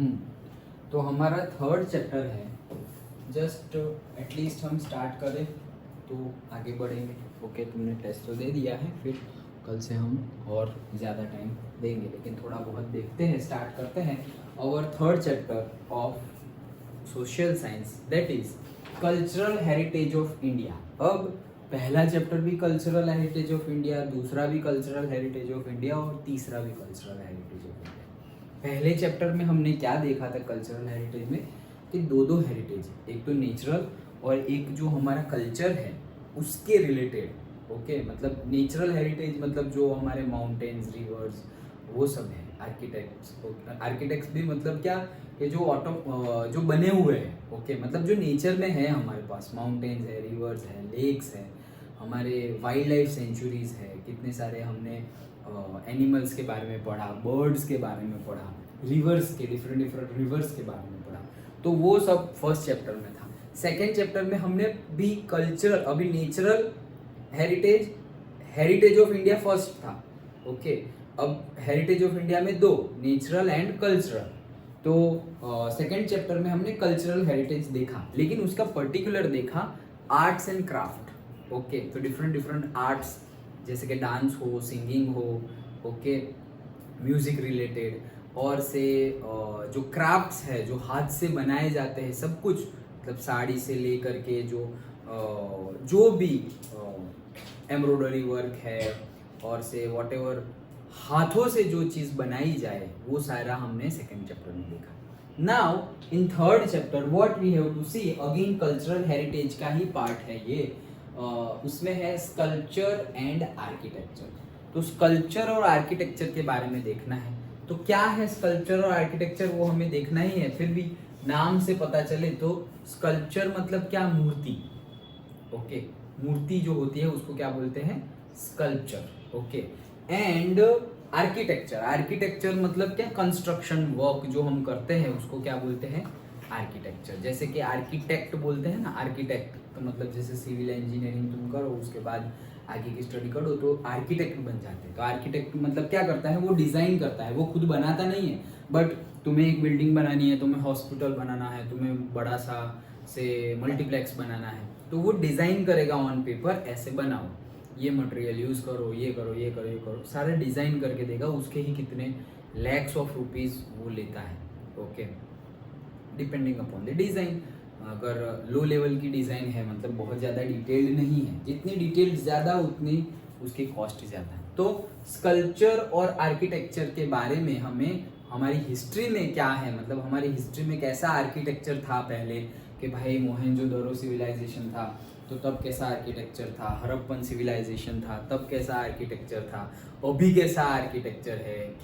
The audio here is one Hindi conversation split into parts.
हम्म तो हमारा थर्ड चैप्टर है। जस्ट एटलीस्ट हम स्टार्ट करें तो आगे बढ़ेंगे। ओके, तुमने टेस्ट तो दे दिया है, फिर कल से हम और ज़्यादा टाइम देंगे, लेकिन थोड़ा बहुत देखते हैं। स्टार्ट करते हैं और third chapter of social science, that is cultural heritage of India. अब पहला चैप्टर भी कल्चरल हेरिटेज ऑफ इंडिया, दूसरा भी कल्चरल हेरिटेज ऑफ इंडिया और तीसरा भी कल्चरल हेरिटेज ऑफ इंडिया। पहले चैप्टर में हमने क्या देखा था कल्चरल हेरिटेज में, कि दो हेरिटेज, एक तो नेचुरल और एक जो हमारा कल्चर है उसके रिलेटेड। ओके, मतलब नेचुरल हेरिटेज मतलब जो हमारे माउंटेन्स, रिवर्स, वो सब है। आर्किटेक्ट्स भी मतलब क्या, कि जो बने हुए हैं। ओके, मतलब जो नेचर में है हमारे पास, माउंटेन्स है, रिवर्स है, लेक्स है, हमारे वाइल्ड लाइफ सेंचुरीज है, कितने सारे हमने एनिमल्स के बारे में पढ़ा, बर्ड्स के बारे में पढ़ा, रिवर्स के डिफरेंट रिवर्स के बारे में पढ़ा। तो वो सब फर्स्ट चैप्टर में था। सेकेंड चैप्टर में हमने भी कल्चरल, अभी natural heritage of India first था। ओके, अब हेरिटेज ऑफ इंडिया में दो, नेचुरल एंड कल्चरल। तो सेकेंड चैप्टर में हमने कल्चरल हेरिटेज देखा, लेकिन उसका पर्टिकुलर देखा आर्ट्स एंड क्राफ्ट। ओके, तो डिफरेंट आर्ट्स, जैसे कि डांस हो, सिंगिंग हो, ओके, म्यूजिक रिलेटेड, और से जो क्राफ्ट्स है, जो हाथ से बनाए जाते हैं, सब कुछ, मतलब साड़ी से लेकर के जो भी एम्ब्रॉयडरी वर्क है, और से व्हाटएवर हाथों से जो चीज़ बनाई जाए, वो सारा हमने सेकेंड चैप्टर में देखा। Now in third chapter what we have to see, again cultural heritage का ही पार्ट है ये। उसमें है स्कल्पचर एंड आर्किटेक्चर। तो स्कल्पचर और आर्किटेक्चर के बारे में देखना है। तो क्या है स्कल्पचर और आर्किटेक्चर, वो हमें देखना ही है। फिर भी नाम से पता चले तो स्कल्पचर मतलब क्या, मूर्ति। ओके, मूर्ति जो होती है उसको क्या बोलते हैं, स्कल्पचर। ओके, एंड आर्किटेक्चर मतलब क्या, कंस्ट्रक्शन वर्क जो हम करते हैं उसको क्या बोलते हैं, आर्किटेक्चर। जैसे कि आर्किटेक्ट बोलते हैं ना, आर्किटेक्ट तो मतलब जैसे सिविल इंजीनियरिंग तुम करो, उसके बाद आगे की स्टडी करो तो आर्किटेक्ट बन जाते हैं। तो आर्किटेक्ट मतलब क्या करता है, वो डिजाइन करता है, वो खुद बनाता नहीं है। बट तुम्हें एक बिल्डिंग बनानी है, तुम्हें हॉस्पिटल बनाना है, तुम्हें बड़ा सा से मल्टीप्लेक्स बनाना है, तो वो डिजाइन करेगा ऑन पेपर, ऐसे बनाओ, ये मटेरियल यूज करो, ये करो, ये करो, ये करो, सारे डिजाइन करके देगा। उसके ही कितने लैक्स ऑफ रुपीज वो लेता है। Okay, depending upon the design. अगर लो लेवल की डिज़ाइन है, मतलब बहुत ज़्यादा डिटेल्ड नहीं है, जितनी डिटेल्ड ज़्यादा उतनी उसकी कॉस्ट ज़्यादा है। तो स्कल्पचर और आर्किटेक्चर के बारे में हमें हमारी हिस्ट्री में क्या है, मतलब हमारी हिस्ट्री में कैसा आर्किटेक्चर था पहले, कि भाई मोहनजोदड़ो सिविलाइजेशन था तो तब कैसा आर्किटेक्चर था, हड़प्पन सिविलाइजेशन था तब कैसा आर्किटेक्चर था, अभी कैसा आर्किटेक्चर है,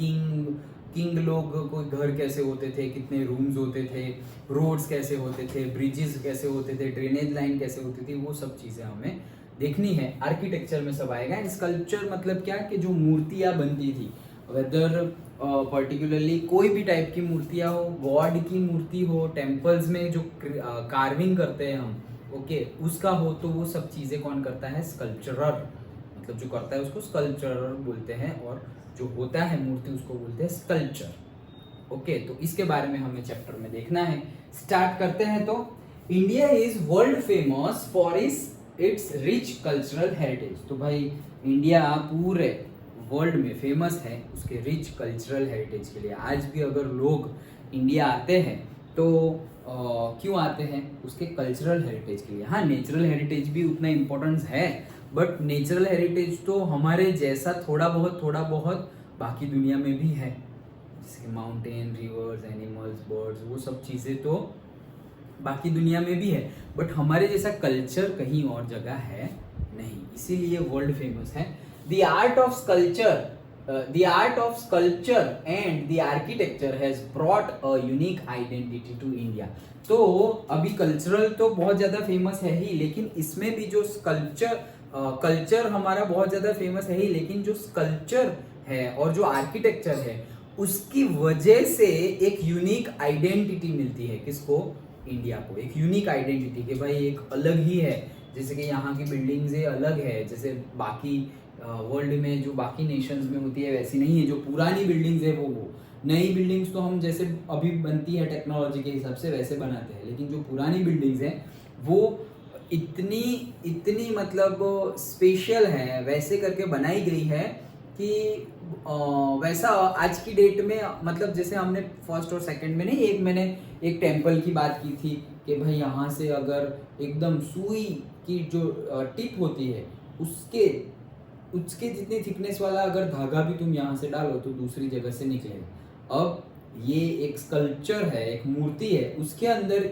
किंग लोग को घर कैसे होते थे, कितने रूम्स होते थे, रोड्स कैसे होते थे, ब्रिजेस कैसे होते थे, ड्रेनेज लाइन कैसे होती थी, वो सब चीज़ें हमें देखनी है। आर्किटेक्चर में सब आएगा। एंड स्कल्पचर मतलब क्या, कि जो मूर्तियाँ बनती थी, वेदर पर्टिकुलरली कोई भी टाइप की मूर्तियाँ हो, गॉड की मूर्ति हो, टेम्पल्स में जो कार्विंग करते हैं हम, ओके, उसका हो, तो वो सब चीज़ें कौन करता है, स्कल्पचरर, मतलब जो करता है उसको स्कल्पचरर बोलते हैं, और जो होता है मूर्ति उसको बोलते हैं स्कल्पचर। ओके, तो इसके बारे में हमें चैप्टर में देखना है। स्टार्ट करते हैं। तो India is world famous for its rich cultural heritage. तो भाई इंडिया पूरे वर्ल्ड में फेमस है उसके रिच कल्चरल हेरिटेज के लिए। आज भी अगर लोग इंडिया आते हैं तो क्यों आते हैं, उसके कल्चरल हेरिटेज के लिए। हाँ, नेचुरल हेरिटेज भी उतना इम्पोर्टेंस है, बट नेचुरल हेरिटेज तो हमारे जैसा थोड़ा बहुत बाकी दुनिया में भी है, जैसे कि माउंटेन, रिवर्स, एनिमल्स, बर्ड्स, वो सब चीज़ें तो बाकी दुनिया में भी है, बट हमारे जैसा कल्चर कहीं और जगह है नहीं, इसीलिए वर्ल्ड फेमस है। The art of sculpture and the architecture has brought a unique identity to India. तो अभी कल्चरल तो बहुत ज़्यादा फेमस है ही, लेकिन इसमें भी जो कल्चर हमारा बहुत ज़्यादा फेमस है ही, लेकिन जो स्कल्पचर है और जो आर्किटेक्चर है उसकी वजह से एक यूनिक आइडेंटिटी मिलती है। किसको, इंडिया को एक यूनिक आइडेंटिटी, कि भाई एक अलग ही है। जैसे कि यहाँ की बिल्डिंग्स अलग है, जैसे बाकी वर्ल्ड में जो बाकी नेशंस में होती है वैसी नहीं है। जो पुरानी बिल्डिंग्स है वो नई बिल्डिंग्स तो हम जैसे अभी बनती है टेक्नोलॉजी के हिसाब से वैसे बनाते हैं, लेकिन जो पुरानी बिल्डिंग्स हैं वो इतनी इतनी मतलब स्पेशल है, वैसे करके बनाई गई है कि वैसा आज की डेट में मतलब जैसे हमने फर्स्ट और सेकंड में नहीं, एक मैंने एक टेम्पल की बात की थी कि भाई यहाँ से अगर एकदम सुई की जो टिप होती है उसके उसके जितनी थिकनेस वाला अगर धागा भी तुम यहाँ से डालो तो दूसरी जगह से निकलेगा। अब ये एक स्कल्पचर है, एक मूर्ति है, उसके अंदर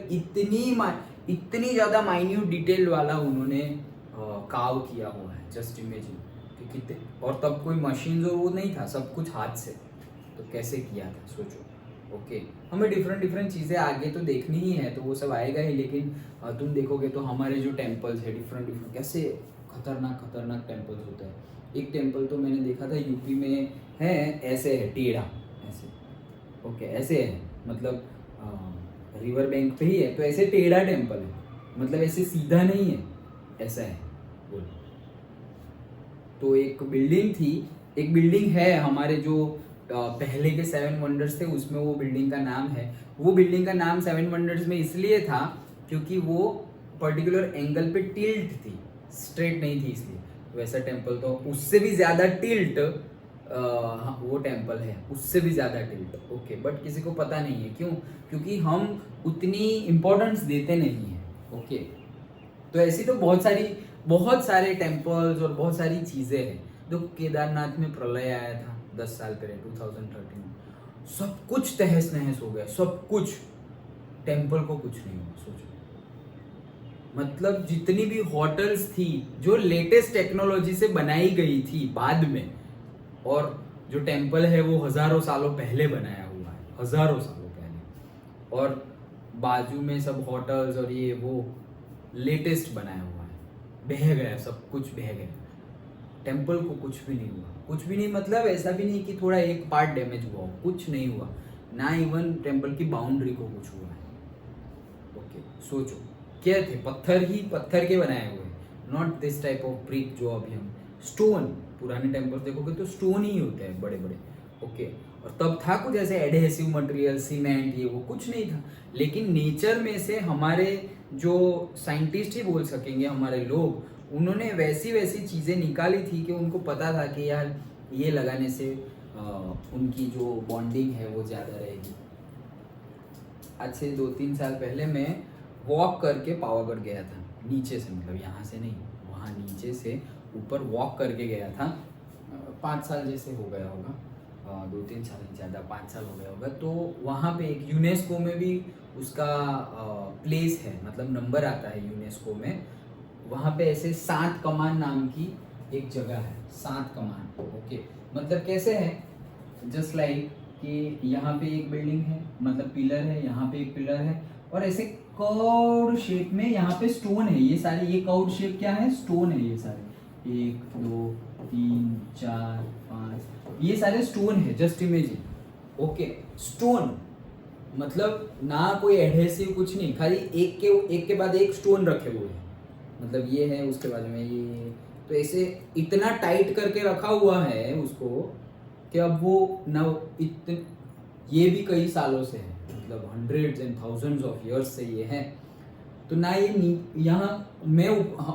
इतनी ज़्यादा माइन्यूट डिटेल वाला उन्होंने काव किया हुआ है। जस्ट इमेजिन कि कितने, और तब कोई मशीन और वो नहीं था, सब कुछ हाथ से, तो कैसे किया था सोचो। ओके, हमें डिफरेंट चीज़ें आगे तो देखनी ही है, तो वो सब आएगा ही, लेकिन तुम देखोगे तो हमारे जो टेम्पल्स है डिफरेंट कैसे खतरनाक टेम्पल्स होता है। एक टेम्पल तो मैंने देखा था यूपी में है, ऐसे है टेढ़ा, ऐसे ओके ऐसे है, मतलब रिवर बैंक पे ही है तो ऐसे टेढ़ा टेम्पल है, मतलब ऐसे सीधा नहीं है, ऐसा है बोलो। तो एक बिल्डिंग है हमारे जो पहले के 7 वंडर्स थे उसमें वो बिल्डिंग का नाम है। वो बिल्डिंग का नाम 7 वंडर्स में इसलिए था क्योंकि वो पर्टिकुलर एंगल पे टिल्ट थी, स्ट्रेट नहीं थी, इसलिए वैसा टेम्पल तो उससे भी ज़्यादा टिल्ट वो टेम्पल है, उससे भी ज़्यादा टिल्ट। ओके, बट किसी को पता नहीं है, क्यों? क्योंकि हम उतनी इम्पोर्टेंस देते नहीं हैं। ओके, तो ऐसी तो बहुत सारे टेम्पल्स और बहुत सारी चीज़ें हैं। जो केदारनाथ में प्रलय आया था 10 साल पहले 2013 में, सब कुछ तहस नहस हो गया, सब कुछ, टेम्पल को कुछ नहीं हुआ। सोचो, मतलब जितनी भी होटल्स थी जो लेटेस्ट टेक्नोलॉजी से बनाई गई थी बाद में, और जो टेम्पल है वो हजारों सालों पहले बनाया हुआ है, हजारों सालों पहले, और बाजू में सब होटल्स और ये वो लेटेस्ट बनाया हुआ है, बह गया, सब कुछ बह गया। टेम्पल को कुछ भी नहीं हुआ, कुछ भी नहीं, मतलब ऐसा भी नहीं कि थोड़ा एक पार्ट डैमेज हुआ हो, कुछ नहीं हुआ, ना इवन टेम्पल की बाउंड्री को कुछ हुआ है। ओके, सोचो, क्या थे? पत्थर के बनाए हुए, not this type of brick जो अभी हम, स्टोन, पुराने टेम्पल्स देखोगे तो स्टोन ही होते हैं बड़े बड़े। ओके, और तब था कुछ ऐसे एडहेसिव मटेरियल, सीमेंट, ये वो कुछ नहीं था, लेकिन नेचर में से हमारे जो साइंटिस्ट ही बोल सकेंगे, हमारे लोग, उन्होंने वैसी चीज़ें निकाली थी कि उनको पता था कि यार ये लगाने से उनकी जो बॉन्डिंग है वो ज़्यादा रहेगी। आज से 2-3 साल पहले मैं वॉक करके पावागढ़ गया था, नीचे से, मतलब यहाँ से नहीं, वहाँ नीचे से ऊपर वॉक करके गया था। 5 साल जैसे हो गया होगा, 2-3 साल नहीं, ज़्यादा 5 साल हो गया होगा। तो वहाँ पे एक यूनेस्को में भी उसका प्लेस है, मतलब नंबर आता है यूनेस्को में। वहाँ पे ऐसे 7 कमान नाम की एक जगह है, 7 कमान। ओके, मतलब कैसे है, जस्ट लाइक कि यहाँ पे एक बिल्डिंग है, मतलब पिलर है, यहाँ पे एक पिलर है, और ऐसे कर्व्ड शेप में यहाँ पे स्टोन है, ये सारे, ये कर्व्ड शेप क्या है, स्टोन है ये सारे, 1 2 3 4 5, ये सारे स्टोन है। जस्ट इमेजिन, ओके, स्टोन, मतलब ना कोई एडहेसिव कुछ नहीं, खाली एक के बाद एक स्टोन रखे हुए हैं, मतलब ये है, उसके बाद में ये, तो ऐसे इतना टाइट करके रखा हुआ है उसको कि अब वो ये भी कई सालों से है, मतलब hundreds and thousands of years से ये है। तो ना ये यहाँ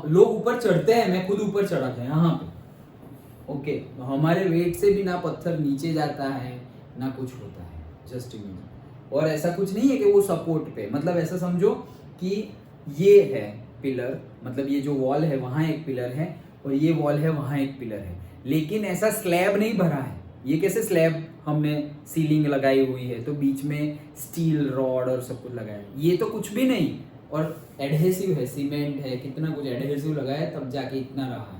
लोग ऊपर चढ़ते हैं, मैं खुद ऊपर चढ़ा था यहाँ पे। ओके, तो हमारे वेट से भी ना पत्थर नीचे जाता है ना कुछ होता है, जस्ट इमेजिन। और ऐसा कुछ नहीं है कि वो सपोर्ट पे, मतलब ऐसा समझो कि ये है पिलर, मतलब ये जो वॉल है वहाँ एक पिलर है, और ये वॉल है वहाँ एक पिलर है, लेकिन ऐसा स्लैब नहीं भरा है। ये कैसे स्लैब, हमने सीलिंग लगाई हुई है तो बीच में स्टील रॉड और सब कुछ लगाया है, ये तो कुछ भी नहीं, और एडहेसिव है, सीमेंट है, कितना कुछ एडहेसिव लगाया है तब जाके इतना रहा है।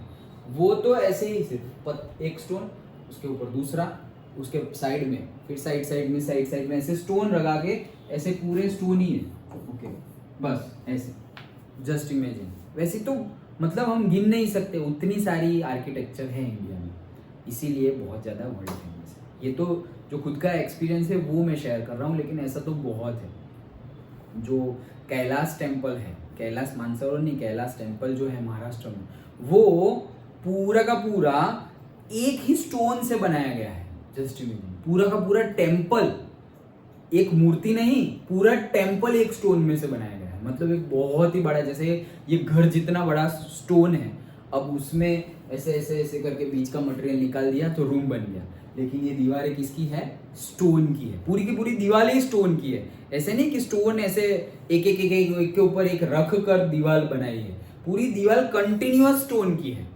वो तो ऐसे ही सिर्फ एक स्टोन, उसके ऊपर दूसरा, उसके साइड में, फिर साइड में ऐसे स्टोन लगा के, ऐसे पूरे स्टोन ही है। ओके, बस ऐसे, जस्ट इमेजिन। वैसे तो मतलब हम गिन नहीं सकते, उतनी सारी आर्किटेक्चर है इंडिया में, इसीलिए बहुत ज़्यादा वर्ल्ड फेमस है। ये तो जो खुद का एक्सपीरियंस है वो मैं शेयर कर रहा हूँ, लेकिन ऐसा तो बहुत है। जो कैलाश टेम्पल है, कैलाश मानसरोवर नहीं, कैलाश टेम्पल जो है महाराष्ट्र में, वो पूरा का पूरा एक ही स्टोन से बनाया गया है, जस्ट इमेजिन। पूरा का पूरा टेम्पल, एक मूर्ति नहीं, पूरा टेम्पल एक स्टोन में से बनाया गया है। मतलब एक बहुत ही बड़ा, जैसे ये घर जितना बड़ा स्टोन है, अब उसमें ऐसे ऐसे ऐसे करके बीच का मटेरियल निकाल दिया तो रूम बन गया। लेकिन ये दीवारें किसकी है? स्टोन की है, पूरी की पूरी दीवार ही स्टोन की है। ऐसे नहीं कि स्टोन ऐसे एक एक एक एक के ऊपर एक रख कर दीवार बनाई है, पूरी दीवार कंटिन्यूअस स्टोन की है,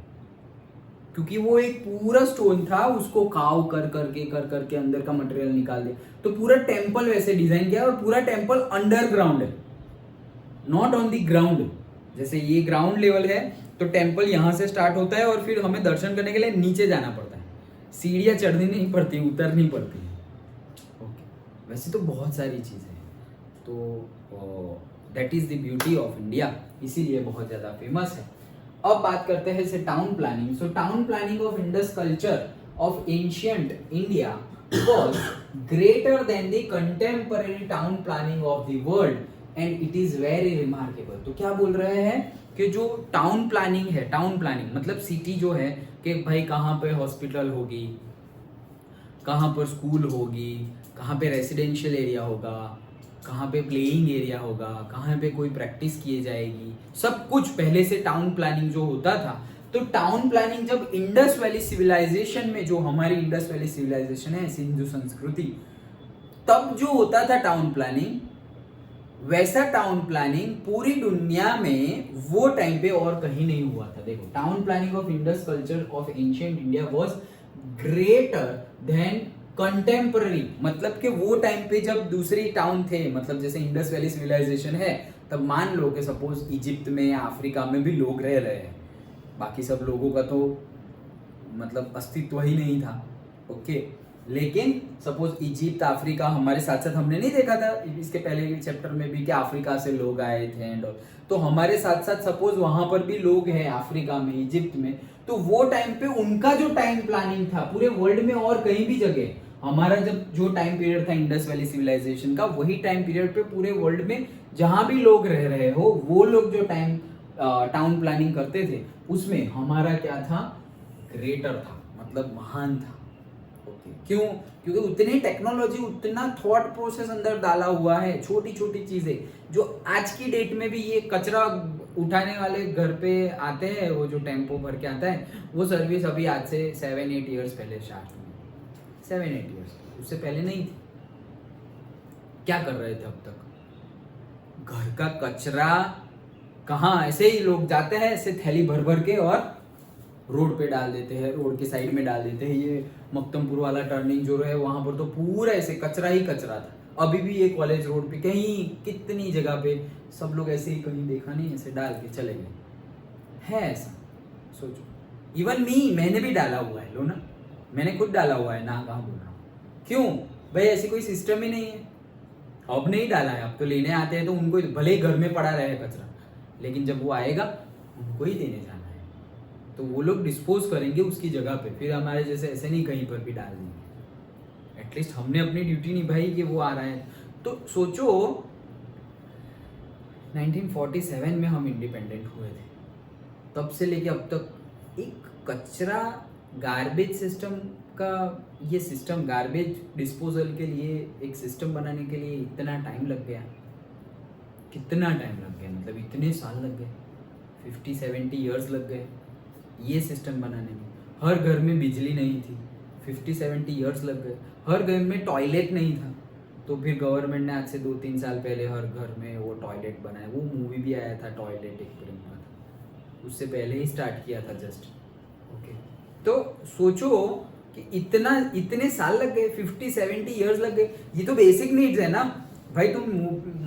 क्योंकि वो एक पूरा स्टोन था, उसको काव कर करके अंदर का मटेरियल निकाल दिया। तो पूरा टेम्पल वैसे डिजाइन किया, और पूरा टेम्पल अंडरग्राउंड है, नॉट ऑन द ग्राउंड। जैसे ये ग्राउंड लेवल है तो टेम्पल यहाँ से स्टार्ट होता है, और फिर हमें दर्शन करने के लिए नीचे जाना पड़ता है, सीढ़ियाँ चढ़नी नहीं पड़ती, उतरनी पड़ती है। ओके, वैसे तो बहुत सारी चीज़ें हैं, तो that is the beauty of India, इसीलिए बहुत ज़्यादा फेमस है। अब बात करते हैं से town planning. So town planning of Indus culture of ancient India was greater than the contemporary town planning of the world and it is very remarkable। तो क्या बोल रहे हैं कि जो टाउन प्लानिंग है, टाउन प्लानिंग मतलब सिटी जो है कि भाई कहाँ पे हॉस्पिटल होगी, कहाँ पर स्कूल होगी, कहाँ पे रेसिडेंशियल एरिया होगा, कहाँ पे प्लेइंग एरिया होगा, कहाँ पे कोई प्रैक्टिस की जाएगी, सब कुछ पहले से टाउन प्लानिंग जो होता था। तो टाउन प्लानिंग जब इंडस वैली सिविलाइजेशन में, जो हमारी इंडस वैली सिविलाइजेशन है, सिंधु संस्कृति, तब जो होता था टाउन प्लानिंग, वैसा टाउन प्लानिंग पूरी दुनिया में वो टाइम पे और कहीं नहीं हुआ था। देखो, town planning of Indus culture of ancient India was greater than contemporary. मतलब कि वो टाइम पे जब दूसरी टाउन थे, मतलब जैसे इंडस वैली सिविलाइजेशन है, तब मान लो कि सपोज इजिप्ट में या अफ्रीका में भी लोग रह रहे हैं, बाकी सब लोगों का तो मतलब अस्तित्व ही नहीं था। ओके, लेकिन सपोज इजिप्ट, अफ्रीका, हमारे साथ साथ हमने नहीं देखा था इसके पहले के चैप्टर में भी कि अफ्रीका से लोग आए थे एंड ऑल, तो हमारे साथ साथ सपोज वहां पर भी लोग हैं अफ्रीका में, इजिप्ट में, तो वो टाइम पे उनका जो टाइम प्लानिंग था पूरे वर्ल्ड में और कहीं भी जगह, हमारा जब जो टाइम पीरियड था इंडस वैली सिविलाइजेशन का, वही टाइम पीरियड पे पूरे वर्ल्ड में जहां भी लोग रह रहे हो, वो लोग जो टाउन प्लानिंग करते थे, उसमें हमारा क्या था? ग्रेटर था, मतलब महान था। ओके, क्यों? क्योंकि उतनी टेक्नोलॉजी, उतना थॉट प्रोसेस अंदर डाला हुआ है, छोटी छोटी चीजें जो आज की डेट में भी, ये कचरा उठाने वाले घर पे आते हैं, वो जो टेम्पो भर के आता है, वो सर्विस अभी आज से 7-8 ईयर्स पहले स्टार्ट हुई। 7-8 ईयर्स, उससे पहले नहीं थी। क्या कर रहे थे अब तक? घर का कचरा कहाँ, ऐसे ही लोग जाते हैं ऐसे थैली भर भर के और रोड पे डाल देते हैं, रोड के साइड में डाल देते हैं। ये मक्तमपुर वाला टर्निंग जो है, वहां पर तो पूरा ऐसे कचरा ही कचरा था। अभी भी ये कॉलेज रोड पे कहीं कितनी जगह पे सब लोग ऐसे ही, कहीं देखा नहीं, ऐसे डाल के चले गए है। ऐसा सोचो, इवन मैंने भी डाला हुआ है, लो ना, मैंने खुद डाला हुआ है ना, कहाँ बोल रहा हूँ। क्यों भाई? ऐसी कोई सिस्टम ही नहीं है। अब नहीं डाला है, अब तो लेने आते हैं तो उनको भले ही घर में पड़ा रहे कचरा, लेकिन जब वो आएगा उनको ही देने जाना है, तो वो लोग डिस्पोज करेंगे उसकी जगह पे, फिर हमारे जैसे ऐसे नहीं कहीं पर भी डाल देंगे। एटलीस्ट हमने अपनी ड्यूटी निभाई कि वो आ रहा है। तो सोचो 1947 में हम इंडिपेंडेंट हुए थे, तब से लेके अब तक एक कचरा गार्बेज सिस्टम का, ये सिस्टम गार्बेज डिस्पोजल के लिए एक सिस्टम बनाने के लिए इतना टाइम लग गया। कितना टाइम लग गया? मतलब इतने साल लग गए, 50-70 ईयर्स लग गए ये सिस्टम बनाने में। हर घर में बिजली नहीं थी, 50-70 ईयर्स लग गए। हर घर में टॉयलेट नहीं था, तो फिर गवर्नमेंट ने आज से 2-3 साल पहले हर घर में वो टॉयलेट बनाया। वो मूवी भी आया था टॉयलेट, एक फिल्म था, उससे पहले ही स्टार्ट किया था जस्ट। ओके, तो सोचो कि इतने साल लग गए, 50-70 ईयर्स लग गए। ये तो बेसिक नीड्स है ना भाई। तुम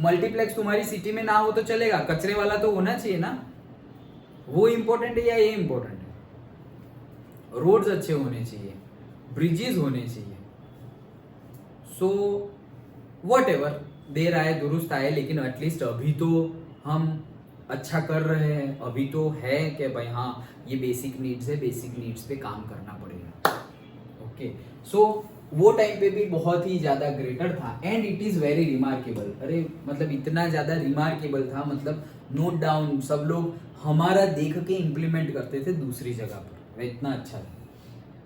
मल्टीप्लेक्स तुम्हारी सिटी में ना हो तो चलेगा, कचरे वाला तो होना चाहिए ना। वो इम्पोर्टेंट है या ये इम्पोर्टेंट है? रोड्स अच्छे होने चाहिए, ब्रिजेस होने चाहिए। सो वट एवर, देर आए दुरुस्त आए, लेकिन एटलीस्ट अभी तो हम अच्छा कर रहे हैं। अभी तो है कि भाई हाँ, ये बेसिक नीड्स है, बेसिक नीड्स पे काम करना पड़ेगा। ओके, सो वो टाइम पे भी बहुत ही ज्यादा ग्रेटर था and it is very remarkable. अरे मतलब इतना ज्यादा रिमार्केबल था, मतलब नोट डाउन, सब लोग हमारा देख के इम्प्लीमेंट करते थे दूसरी जगह पर, इतना अच्छा था।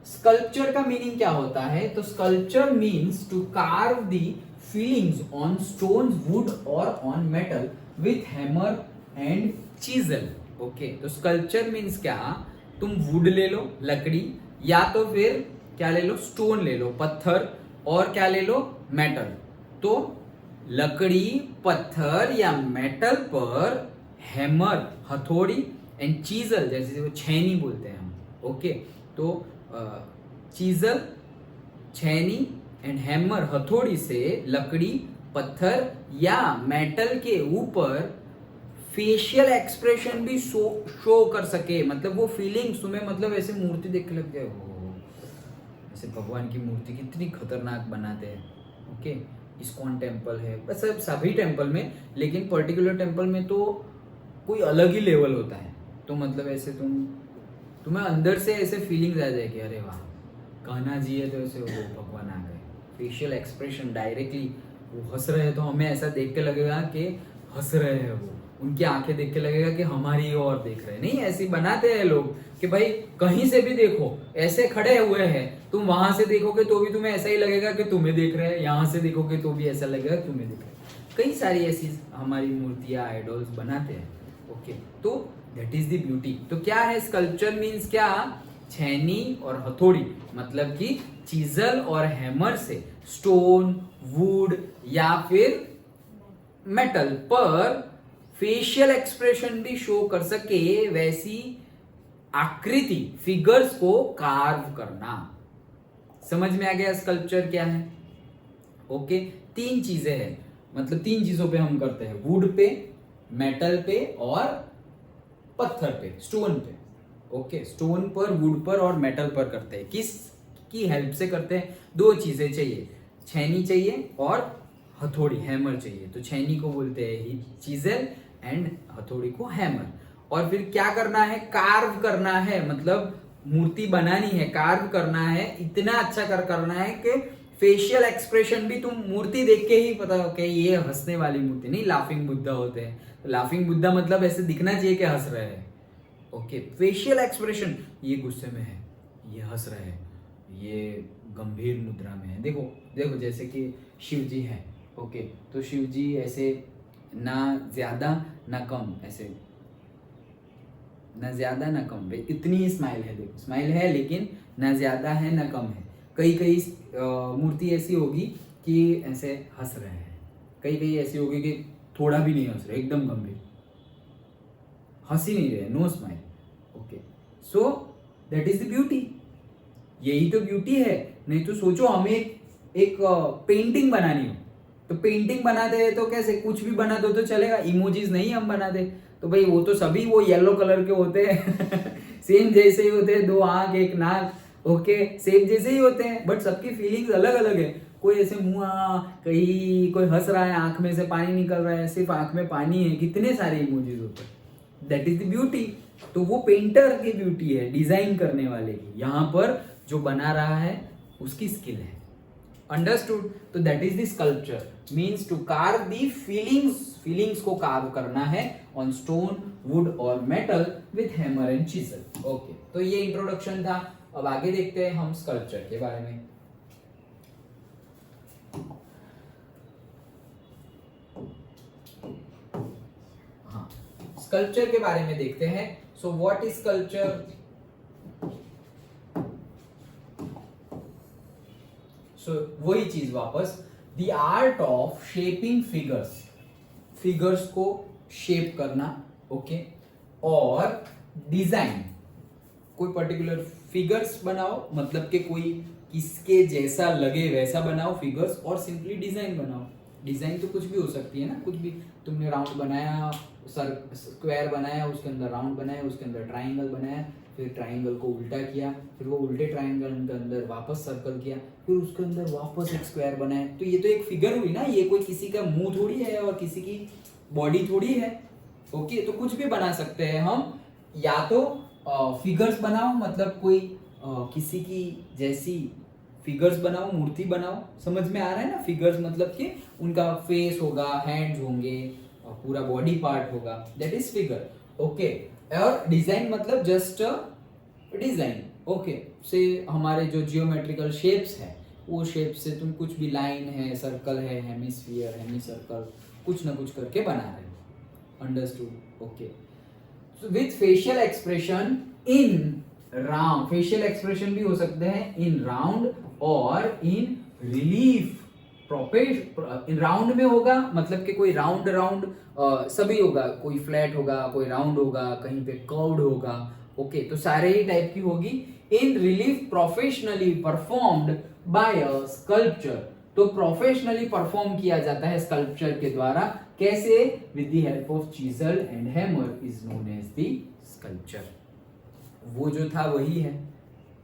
स्कल्पचर का मीनिंग क्या होता है? तो sculpture means to carve the feelings on stone, wood और on metal with hammer and chisel. Okay, तो स्कल्पचर मीन्स क्या? तुम वुड ले लो, लकड़ी, या तो फिर क्या ले लो, स्टोन ले लो, पत्थर, और क्या ले लो, मेटल। तो लकड़ी, पत्थर या मेटल पर हैमर, हथौड़ी, एंड चीजल, जैसे वो छेनी बोलते हैं हम। ओके, तो चीजल, छेनी एंड हैमर, हथौड़ी से लकड़ी, पत्थर या मेटल के ऊपर फेशियल एक्सप्रेशन भी शो कर सके, मतलब वो फीलिंग्स तुम्हें, मतलब ऐसे मूर्ति देख के लग जाए हो, ऐसे भगवान की मूर्ति कितनी खतरनाक बनाते हैं। ओके, इस्कॉन टेम्पल है, बस सभी टेम्पल में, लेकिन पर्टिकुलर टेम्पल में तो कोई अलग ही लेवल होता है। तो मतलब ऐसे तुम्हें अंदर से ऐसे फीलिंग्स आ जाए कि अरे वाह, कान्हा जी है तो ऐसे वो भगवान आ गए। फेशियल एक्सप्रेशन डायरेक्टली, वो हंस रहे हैं तो हमें ऐसा देख के लगेगा कि हंस रहे हैं वो, उनकी आंखें देख के लगेगा कि हमारी ओर देख रहे हैं। नहीं, ऐसे बनाते हैं लोग कि भाई कहीं से भी देखो, ऐसे खड़े हुए हैं, तुम वहां से देखोगे तो भी तुम्हें ऐसा ही लगेगा कि तुम्हें देख रहे हैं, यहाँ से देखोगे तो भी ऐसा लगेगा तुम्हें देख रहे हैं। कई सारी ऐसी हमारी मूर्तियां, आइडल्स बनाते हैं। ओके, तो दैट इज द ब्यूटी। तो क्या है स्कल्पचर मीन्स क्या? छेनी और हथौड़ी, मतलब कि चीजल और हैमर से स्टोन, वुड या फिर मेटल पर फेशियल एक्सप्रेशन भी शो कर सके वैसी आकृति, फिगर्स को कार्व करना। समझ में आ गया स्कल्पचर क्या है? ओके, तीन चीजें हैं, मतलब तीन चीजों पे हम करते हैं, वुड पे, मेटल पे और पत्थर पे, स्टोन पे। ओके, स्टोन पर, वुड पर और मेटल पर करते हैं। किस की हेल्प से करते हैं? दो चीजें चाहिए, छेनी चाहिए और हथौड़ी, हैमर चाहिए। तो छेनी को बोलते हैं चीजल एंड हथौड़ी को हैमर। और फिर क्या करना है? कार्व करना है, मतलब मूर्ति बनानी है, कार्व करना है, इतना अच्छा करना है कि फेशियल एक्सप्रेशन भी तुम मूर्ति देख के ही पता हो कि ये हंसने वाली मूर्ति नहीं, लाफिंग बुद्धा होते हैं। तो लाफिंग बुद्धा मतलब ऐसे दिखना चाहिए कि हंस रहे हैं। ओके, फेशियल एक्सप्रेशन, ये गुस्से में है, ये हंस रहे हैं, ये गंभीर मुद्रा में है। देखो देखो, जैसे कि शिव जी है। ओके, तो शिव जी ऐसे ना ज्यादा ना कम, ऐसे ना ज्यादा ना कम, इतनी स्माइल है। देखो स्माइल है, लेकिन ना ज्यादा है ना कम है। कई कई मूर्ति ऐसी होगी कि ऐसे हंस रहे हैं, कई कई ऐसी होगी कि थोड़ा भी नहीं हंस रहे, एकदम गंभीर, हंस ही नहीं रहे, no smile. Okay, so that is the beauty, यही तो ब्यूटी है। नहीं तो सोचो हमें एक पेंटिंग बनानी हो, तो पेंटिंग बनाते हैं तो कैसे, कुछ भी बना दो तो चलेगा, इमोजीज नहीं हम बना दे तो भाई वो तो सभी वो येलो कलर के होते हैं सेम जैसे ही होते हैं, दो आंख एक नाक, ओके सेम जैसे ही होते हैं, बट सबकी फीलिंग्स अलग अलग है। कोई ऐसे मुंह, कहीं कोई हंस रहा है, आंख में से पानी निकल रहा है, सिर्फ आंख में पानी है, कितने सारे इमोजीज होते हैं। That is the beauty. तो वो पेंटर की ब्यूटी है, डिजाइन करने वाले की। यहाँ पर जो बना रहा है उसकी स्किल है। अंडरस्टूड? तो that is the sculpture, means to carve the feelings को कार्व करना है ऑन स्टोन, वुड और metal with hammer and chisel. Okay, तो ये इंट्रोडक्शन था। अब आगे देखते हैं हम स्कल्पचर के बारे में। हाँ, स्कल्पचर के बारे में देखते हैं। So what is sculpture? So वही चीज वापस, the art of shaping figures को शेप करना। ओके, और डिजाइन, कोई पर्टिकुलर फिगर्स बनाओ, मतलब कि कोई किसके जैसा लगे वैसा बनाओ फिगर्स, और सिंपली डिजाइन बनाओ। डिजाइन तो कुछ भी हो सकती है ना, कुछ भी। तुमने राउंड बनाया, स्क्वायर बनाया, उसके अंदर राउंड बनाया, उसके अंदर ट्राइंगल बनाया, फिर ट्राइंगल को उल्टा किया, फिर वो उल्टे ट्राइंगल के अंदर वापस सर्कल किया, फिर उसके अंदर वापस एक स्क्वायर बनाया। तो ये तो एक फिगर हुई ना, ये कोई किसी का मुंह थोड़ी है और किसी की बॉडी थोड़ी है। ओके, तो कुछ भी बना सकते हैं हम, या तो फिगर्स बनाओ, मतलब कोई किसी की जैसी फिगर्स बनाओ, मूर्ति बनाओ। समझ में आ रहा है ना? फिगर्स मतलब कि उनका फेस होगा, हैंड्स होंगे और पूरा बॉडी पार्ट होगा, दैट इज फिगर। ओके, और डिजाइन मतलब जस्ट डिजाइन। ओके से हमारे जो जियोमेट्रिकल शेप्स है वो शेप से तुम कुछ भी लाइन है, सर्कल है, हेमिस्फीयर, हेमी सर्कल, कुछ ना कुछ करके बना रहे हो। Understood? Okay. With facial expression in round, facial expression भी हो सकते हैं इन राउंड और इन रिलीफ। इन राउंड में होगा मतलब कि कोई राउंड राउंड सभी होगा, कोई फ्लैट होगा, कोई राउंड होगा, कहीं पे कर्व्ड होगा। ओके तो सारे ही टाइप की होगी। In relief professionally performed by a sculpture, तो प्रोफेशनली परफॉर्म किया जाता है स्कल्पचर के द्वारा। कैसे? With the help of chisel and hammer is known as the sculpture. वो जो था वही है,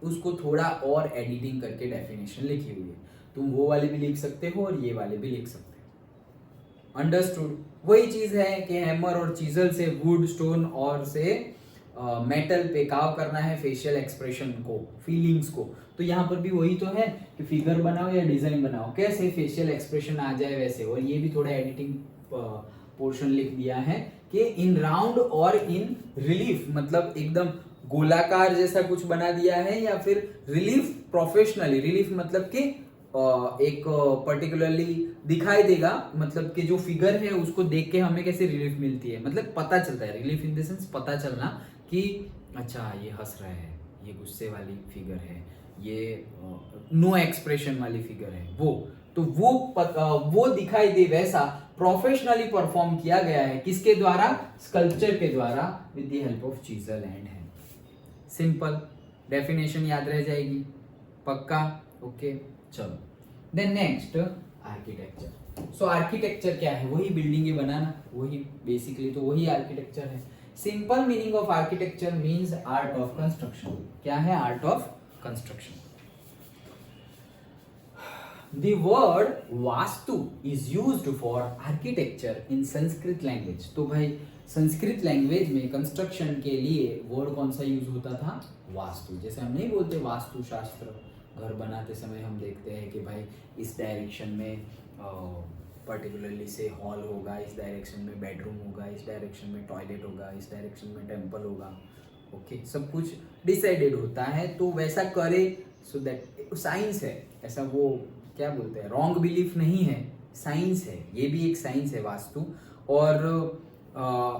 उसको थोड़ा और एडिटिंग करके डेफिनेशन लिखी हुई है। तुम वो वाले भी लिख सकते हो और ये वाले भी लिख सकते हो। अंडरस्टूड? वही चीज है कि हैमर और चीजल से वुड, स्टोन और से मेटल पे काव करना है फेशियल एक्सप्रेशन को, फीलिंग्स को। तो यहाँ पर भी वही तो है कि फिगर बनाओ या डिजाइन बनाओ, कैसे फेशियल एक्सप्रेशन आ जाए वैसे। और ये भी थोड़ा एडिटिंग पोर्शन लिख दिया है कि इन राउंड और इन रिलीफ, मतलब एकदम गोलाकार जैसा कुछ बना दिया है, या फिर रिलीफ प्रोफेशनली। रिलीफ मतलब कि एक पर्टिकुलरली दिखाई देगा, मतलब कि जो फिगर है उसको देख के हमें कैसे रिलीफ मिलती है, मतलब पता चलता है। रिलीफ इन द सेंस पता चलना कि अच्छा ये हंस रहा है, ये गुस्से वाली फिगर है, ये नो एक्सप्रेशन वाली फिगर है, वो तो वो दिखाई दे वैसा प्रोफेशनली परफॉर्म किया गया है। किसके द्वारा? स्कल्पचर के द्वारा, with the help of chisel and hammer. Simple definition याद रह जाएगी, पक्का? ओके चलो then next architecture. So architecture क्या है? वही बिल्डिंगे बनाना, वही बेसिकली तो वही आर्किटेक्चर है। Simple meaning of architecture means art of construction. क्या है? Art of construction. The word vastu is used for architecture in Sanskrit language। तो भाई संस्कृत लैंग्वेज में कंस्ट्रक्शन के लिए वर्ड कौन सा यूज होता था? वास्तु। जैसे हम नहीं बोलते वास्तु शास्त्र, घर बनाते समय हम देखते हैं कि भाई इस डायरेक्शन में पर्टिकुलरली से हॉल होगा, इस डायरेक्शन में बेडरूम होगा, इस डायरेक्शन में टॉयलेट होगा, इस डायरेक्शन में टेम्पल होगा। ओके सब कुछ डिसाइडेड होता है, तो वैसा करे। सो दैट साइंस है, ऐसा वो क्या बोलते हैं, रॉन्ग बिलीफ नहीं है, साइंस है, ये भी एक साइंस है वास्तु। और